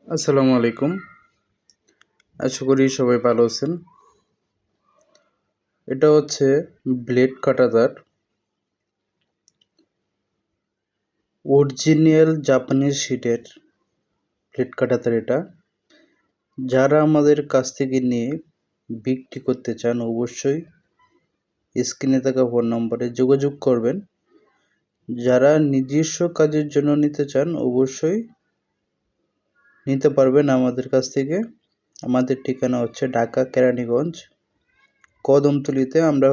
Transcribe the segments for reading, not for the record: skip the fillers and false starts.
আসসালামু আলাইকুম। আশা করি সবাই ভালো আছেন। এটা হচ্ছে ব্লেড কাটার অরিজিনাল জাপানিজ শিটের ব্লেড কাটার। এটা যারা আমাদের কাছ থেকে নিয়ে বিক্রি করতে চান অবশ্যই স্ক্রিনে থাকা ফোন নম্বরে যোগাযোগ করবেন। যারা নিজস্ব কাজের জন্য নিতে চান অবশ্যই নিতে পারবেন আমাদের কাছ থেকে। আমাদের ঠিকানা হচ্ছে ঢাকা কেরানীগঞ্জ কদমতলীতে। আমরা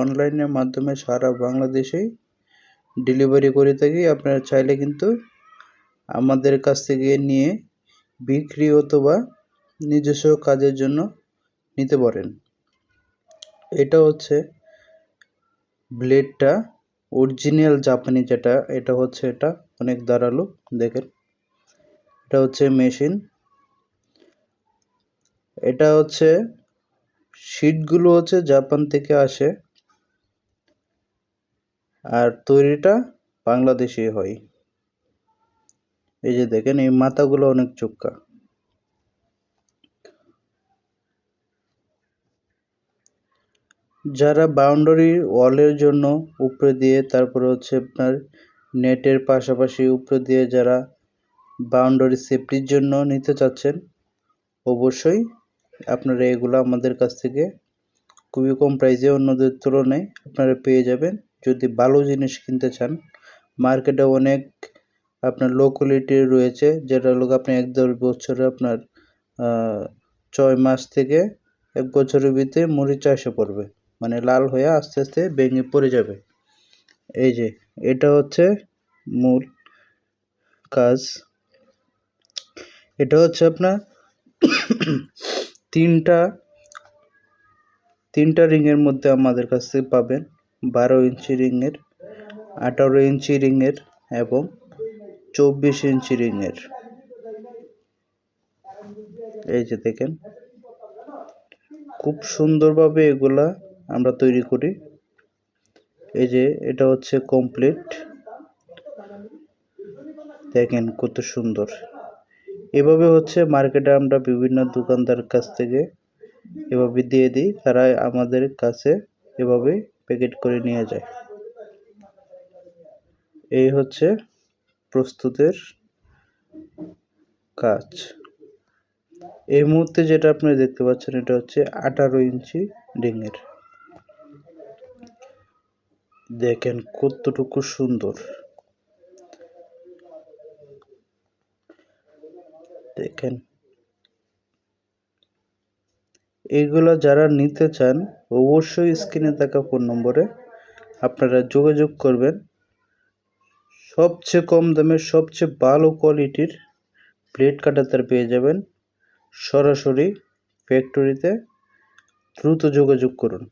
অনলাইনের মাধ্যমে সারা বাংলাদেশেই ডেলিভারি করে থাকি। আপনারা চাইলে কিন্তু আমাদের কাছ থেকে নিয়ে বিক্রি অথবা নিজস্ব কাজের জন্য নিতে পারেন। এটা হচ্ছে ব্লেডটা অরিজিনাল জাপানি যেটা, এটা অনেক ধারালো। দেখেন, এটা হচ্ছে মেশিন। এটা শিটগুলো জাপান থেকে আসে আর তৈরিটা বাংলাদেশে হয়। এই যে দেখেন, এই মাথাগুলো অনেক চোক্কা। যারা বাউন্ডারি ওয়ালের জন্য উপরে দিয়ে, তারপরে আপনার নেটের পাশাপাশি উপরে দিয়ে যারা বাউন্ডারি সেফটির জন্য নিতে চাচ্ছেন অবশ্যই আপনারা এগুলো আমাদের কাছ থেকে খুবই কম প্রাইসে অন্যদের তুলনায় আপনারা পেয়ে যাবেন। যদি ভালো জিনিস কিনতে চান, মার্কেটে অনেক আপনার লো কোয়ালিটির রয়েছে, যেটা আপনি 1-1.5 বছরে আপনার 6 মাস থেকে 1 বছরের ভিতরে মরিচা এসে পড়বে, মানে লাল হয়ে আস্তে আস্তে ভেঙে পড়ে যাবে। এই যে এটা মূল কাজ। এটা আপনার তিনটা রিংয়ের মধ্যে আমাদের কাছে পাবেন। 12 ইঞ্চি রিংয়ের, 18 ইঞ্চি রিংয়ের এবং 24 ইঞ্চি রিংয়ের। এই যে দেখেন, খুব সুন্দরভাবে এগুলা আমরা তৈরি করি। এই যে এটা কমপ্লিট। দেখেন কত সুন্দর। এভাবে মার্কেটে আমরা বিভিন্ন দোকানদার কাছ থেকে এভাবে দিয়ে দিই, তারা আমাদের কাছে এভাবে প্যাকেট করে নিয়ে যায়। এই প্রস্তুতের কাজ। এই মুহূর্তে যেটা আপনি দেখতে পাচ্ছেন, এটা 18 ইঞ্চি রিংয়ের। দেখেন কতটুকু সুন্দর। দেখেন, এইগুলা যারা নিতে চান অবশ্যই স্ক্রিনে থাকা ফোন নম্বরে আপনারা যোগাযোগ করবেন। সবচেয়ে কম দামে সবচেয়ে ভালো কোয়ালিটির ব্লেড কাটার পেয়ে যাবেন। সরাসরি ফ্যাক্টরিতে দ্রুত যোগাযোগ করুন।